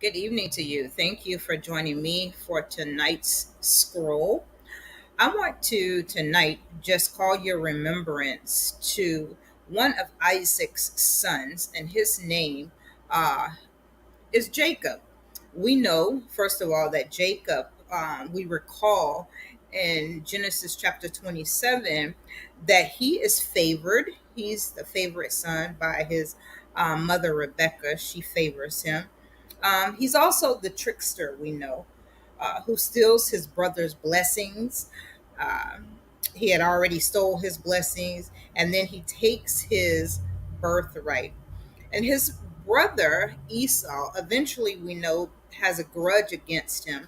Good evening to you. Thank you for joining me for tonight's scroll. I want to tonight just call your remembrance to one of Isaac's sons, and his name uh, is Jacob. We know, first of all, that Jacob, we recall in Genesis chapter 27, that he is favored. He's the favorite son by his mother, Rebecca. She favors him. He's also the trickster, we know, who steals his brother's blessings. Um, he had already stole his blessings, and then he takes his birthright. And his brother Esau, eventually, we know, has a grudge against him.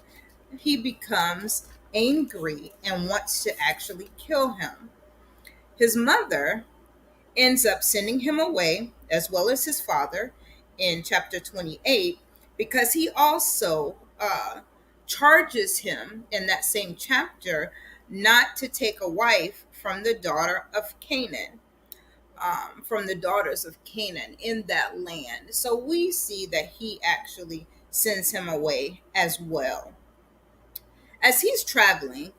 He becomes angry and wants to actually kill him. His mother ends up sending him away, as well as his father, in chapter 28, because he also charges him in that same chapter not to take a wife from the daughter of Canaan, from the daughters of Canaan in that land. So we see that he actually sends him away as well. As he's traveling,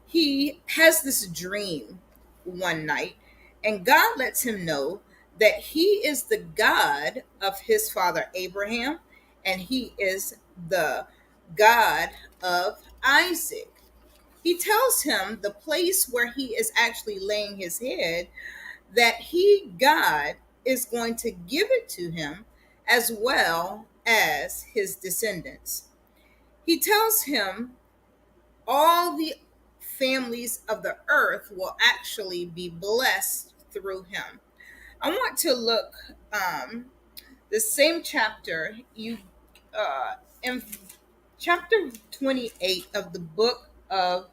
he has this dream one night, and God lets him know that he is the God of his father Abraham, and he is the God of Isaac. He tells him the place where he is actually laying his head, that he, God, is going to give it to him as well as his descendants. He tells him all the families of the earth will actually be blessed through him. I want to look the same chapter you in chapter 28 of the book of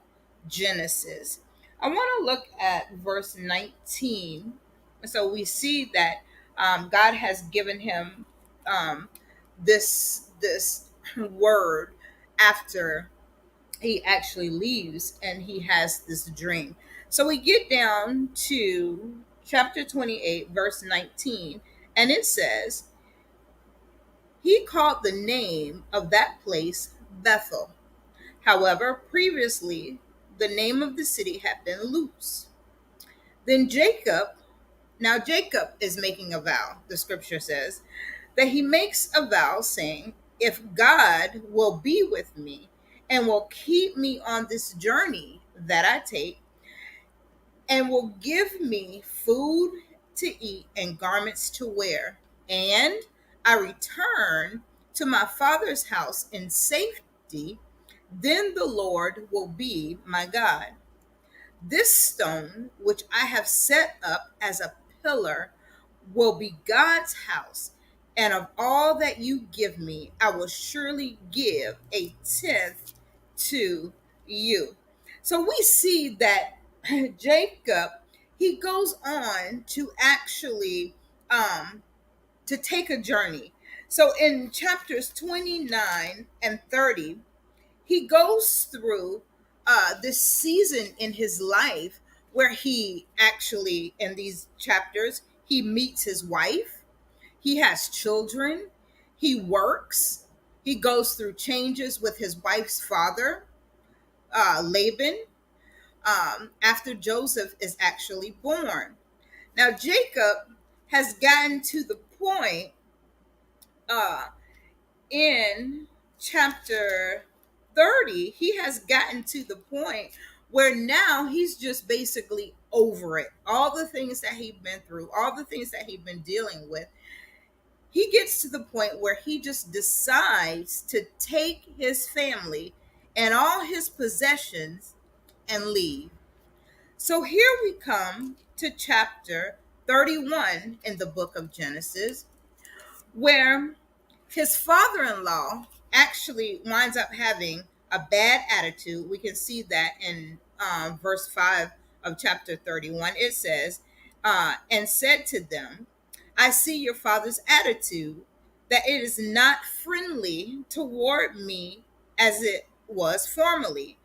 Genesis. I want to look at verse 19. So we see that God has given him um, this word after he actually leaves, and he has this dream. So we get down to chapter 28, verse 19, and it says, he called the name of that place Bethel. However, previously the name of the city had been Luz. Then Jacob is making a vow, the scripture says, that he makes a vow saying, if God will be with me and will keep me on this journey that I take, and will give me food to eat and garments to wear, and I return to my father's house in safety, then the Lord will be my God. This stone, which I have set up as a pillar, will be God's house. And of all that you give me, I will surely give a tenth to you. So we see that Jacob, he goes on to actually to take a journey. So in chapters 29 and 30, he goes through this season in his life where he actually, in these chapters, he meets his wife, he has children, he works, he goes through changes with his wife's father, Laban, after Joseph is actually born. Now, Jacob has gotten to the point uh, in chapter 30, he has gotten to the point where now he's just basically over it. All the things that he'd been through, all the things that he'd been dealing with, he gets to the point where he just decides to take his family and all his possessions and leave. So here we come to chapter 31 in the book of Genesis, where his father-in-law actually winds up having a bad attitude. We can see that in verse 5 of chapter 31. It says, and said to them, I see your father's attitude, that it is not friendly toward me as it was formerly,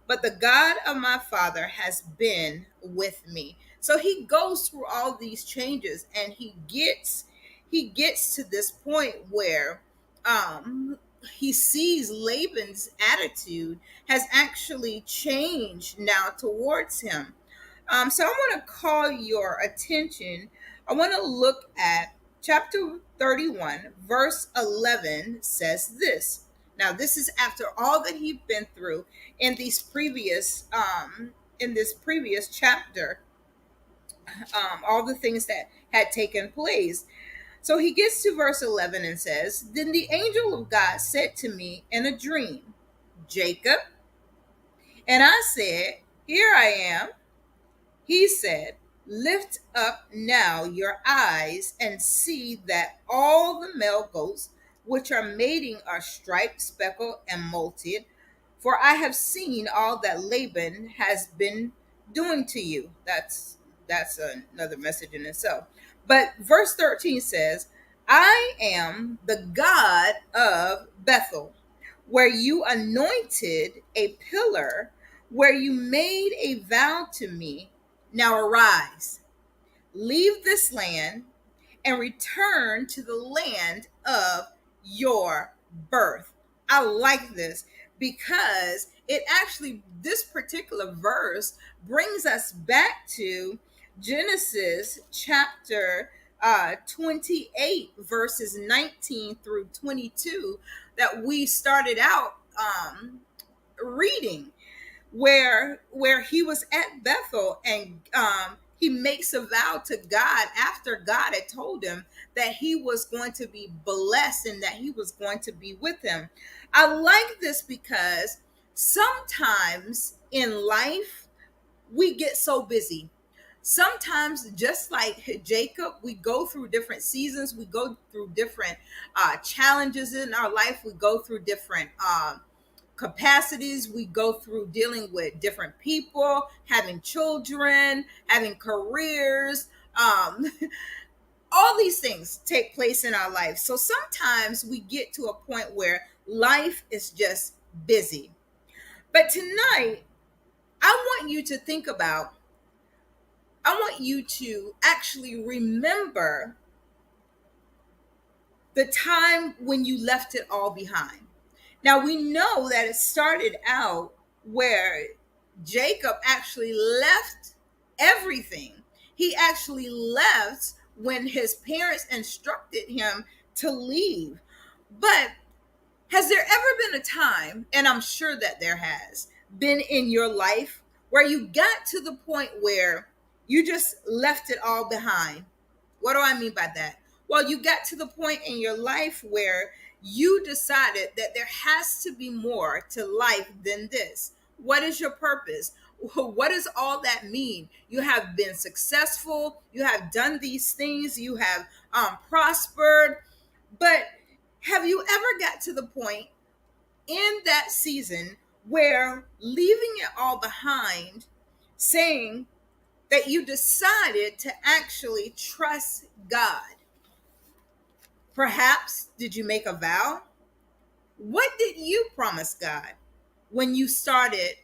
but the God of my father has been with me. So he goes through all these changes, and he gets to this point where he sees Laban's attitude has actually changed now towards him. So I want to call your attention. I want to look at chapter 31, verse 11 says this. Now, this is after all that he'd been through in these previous in this previous chapter, all the things that had taken place. So he gets to verse 11 and says, Then the angel of God said to me in a dream, Jacob. And I said, Here I am. He said, Lift up now your eyes and see that all the male goats which are mating are striped, speckled, and molted. For I have seen all that Laban has been doing to you. That's another message in itself. But verse 13 says, I am the God of Bethel, where you anointed a pillar, where you made a vow to me. Now arise, leave this land, and return to the land of your birth. I like this because it actually, this particular verse brings us back to Genesis chapter 28, verses 19 through 22, that we started out reading, where he was at Bethel, and he makes a vow to God after God had told him that he was going to be blessed and that he was going to be with him. I like this because sometimes in life we get so busy. Sometimes, just like Jacob, we go through different seasons, we go through different challenges in our life, we go through different capacities, we go through dealing with different people, having children, having careers, all these things take place in our life. So sometimes we get to a point where life is just busy. But tonight, I want you to think about, I want you to actually remember the time when you left it all behind. Now, we know that it started out where Jacob actually left everything. He actually left when his parents instructed him to leave. But has there ever been a time, and I'm sure that there has been in your life, where you got to the point where you just left it all behind? What do I mean by that? Well, you got to the point in your life where you decided that there has to be more to life than this. What is your purpose? What does all that mean? You have been successful, you have done these things, you have prospered, but have you ever got to the point in that season where leaving it all behind, saying that you decided to actually trust God? Perhaps did you make a vow? What did you promise God when you started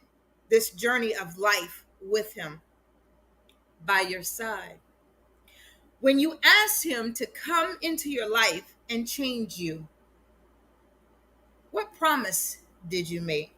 this journey of life with him by your side? When you asked him to come into your life and change you, what promise did you make?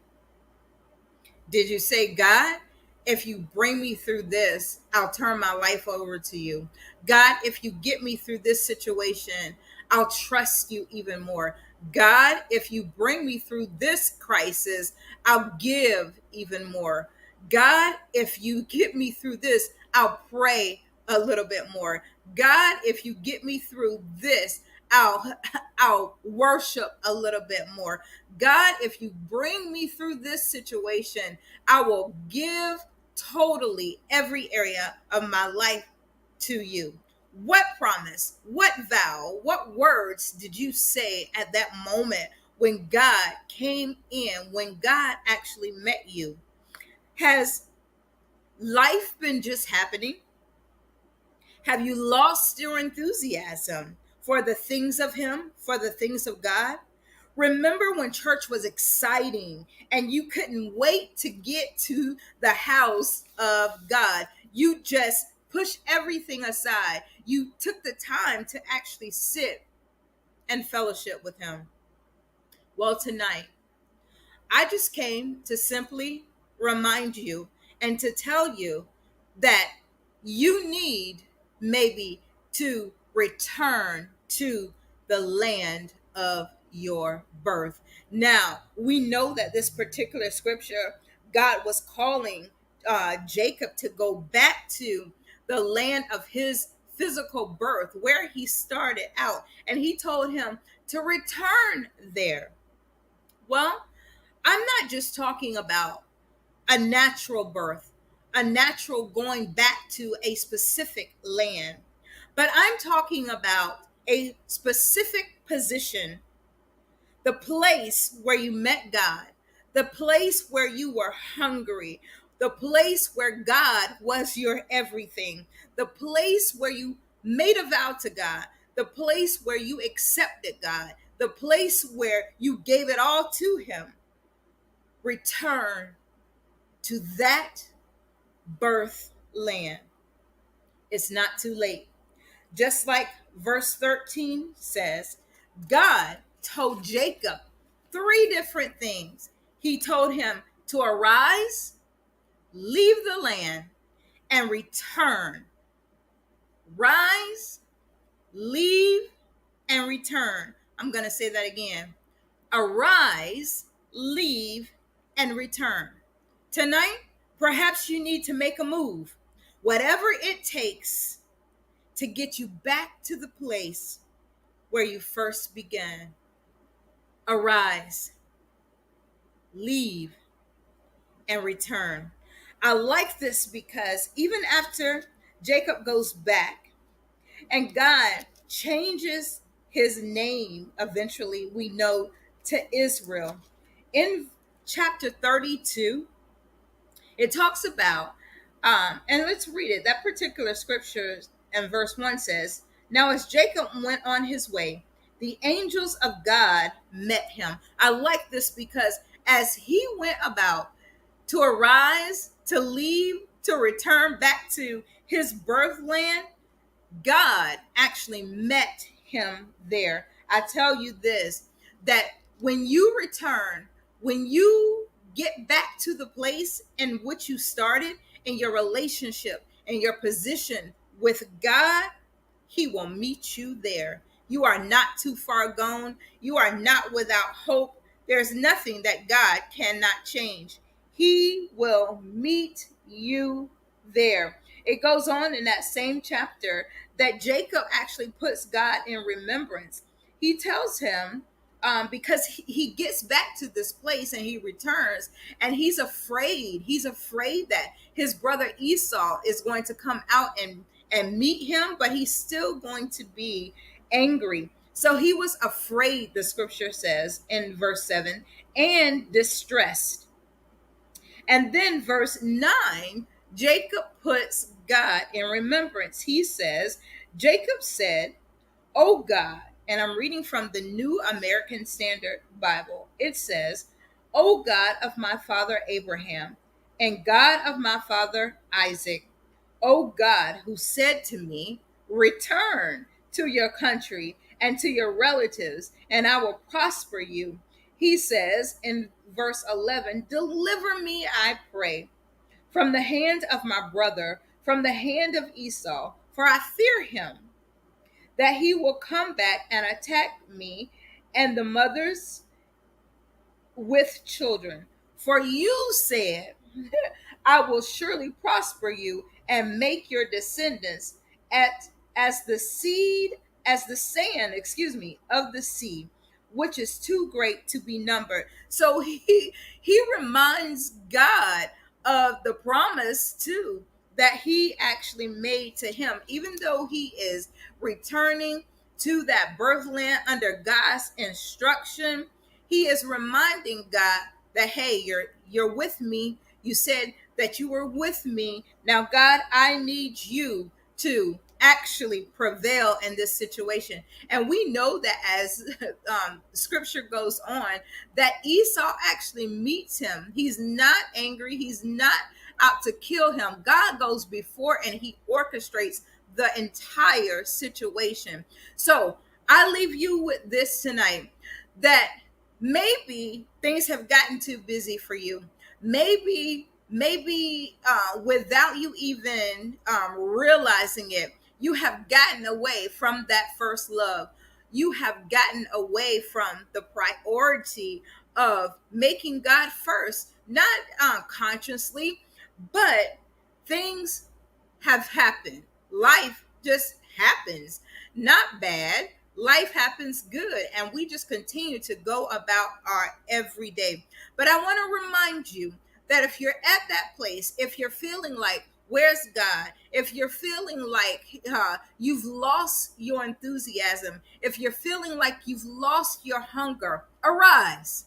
Did you say, God, if you bring me through this, I'll turn my life over to you. God, if you get me through this situation, I'll trust you even more. God, if you bring me through this crisis, I'll give even more. God, if you get me through this, I'll pray a little bit more. God, if you get me through this, I'll worship a little bit more. God, if you bring me through this situation, I will give totally every area of my life to you. What promise, what vow, what words did you say at that moment when God came in, when God actually met you? Has life been just happening? Have you lost your enthusiasm for the things of him, for the things of God? Remember when church was exciting and you couldn't wait to get to the house of God? You just pushed everything aside. You took the time to actually sit and fellowship with him. Well, tonight, I just came to simply remind you and to tell you that you need maybe to return to the land of your birth. Now, we know that this particular scripture, God was calling Jacob to go back to the land of his physical birth, where he started out, and he told him to return there. Well, I'm not just talking about a natural birth, a natural going back to a specific land, but I'm talking about a specific position, the place where you met God, the place where you were hungry, the place where God was your everything, the place where you made a vow to God, the place where you accepted God, the place where you gave it all to Him. Return to that birth land. It's not too late. Just like verse 13 says, God told Jacob three different things. He told him to arise, leave the land, and return. Rise, leave, and return. I'm going to say that again. Arise, leave, and return. Tonight, perhaps you need to make a move, whatever it takes to get you back to the place where you first began. Arise, leave, and return. I like this because even after Jacob goes back and God changes his name, eventually, we know, to Israel, in chapter 32, it talks about, and let's read it. That particular scripture and verse 1 says, Now as Jacob went on his way, the angels of God met him. I like this because as he went about to arise, to leave, to return back to his birthland, God actually met him there. I tell you this, that when you return, when you get back to the place in which you started in your relationship and your position with God, He will meet you there. You are not too far gone. You are not without hope. There's nothing that God cannot change. He will meet you there. It goes on in that same chapter that Jacob actually puts God in remembrance. He tells him, because he gets back to this place and he returns, and he's afraid. He's afraid that his brother Esau is going to come out and meet him, but he's still going to be angry. So he was afraid, the scripture says in verse 7, and distressed. And then verse 9, Jacob puts God in remembrance. He says, Jacob said, "Oh God," and I'm reading from the New American Standard Bible. It says, "O God of my father Abraham, and God of my father Isaac, O God who said to me, 'Return to your country and to your relatives, and I will prosper you.'" He says in verse 11, "Deliver me, I pray, from the hand of my brother, from the hand of Esau, for I fear him, that he will come back and attack me and the mothers with children. For you said, I will surely prosper you and make your descendants at as the seed, as the sand, of the sea, which is too great to be numbered." So he reminds God of the promise too that he actually made to him, even though he is returning to that birthland under God's instruction. He is reminding God that, hey, you're with me. You said that you were with me. Now, God, I need you to actually prevail in this situation. And we know that as scripture goes on, that Esau actually meets him. He's not angry. He's not out to kill him. God goes before and he orchestrates the entire situation. So I leave you with this tonight, that Maybe things have gotten too busy for you. Maybe without you even realizing it, you have gotten away from that first love. You have gotten away from the priority of making God first, not consciously, but things have happened. Life just happens. Not bad. Life happens good. And we just continue to go about our everyday. But I want to remind you that if you're at that place, if you're feeling like, where's God? If you're feeling like you've lost your enthusiasm, if you're feeling like you've lost your hunger, arise,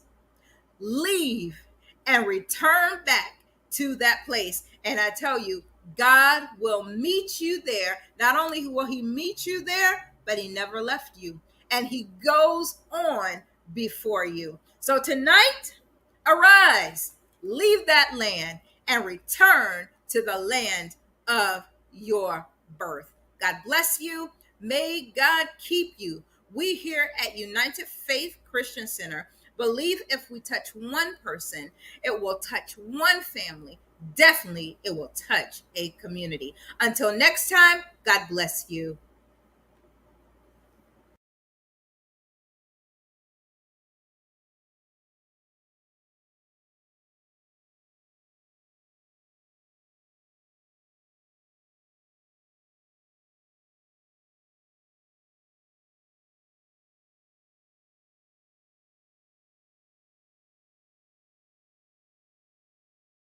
leave, and return back to that place. And I tell you, God will meet you there. Not only will He meet you there, but He never left you. And He goes on before you. So tonight, arise, leave that land, and return to the land of your birth. God bless you. May God keep you. We here at United Faith Christian Center believe if we touch one person, it will touch one family. Definitely, it will touch a community. Until next time, God bless you.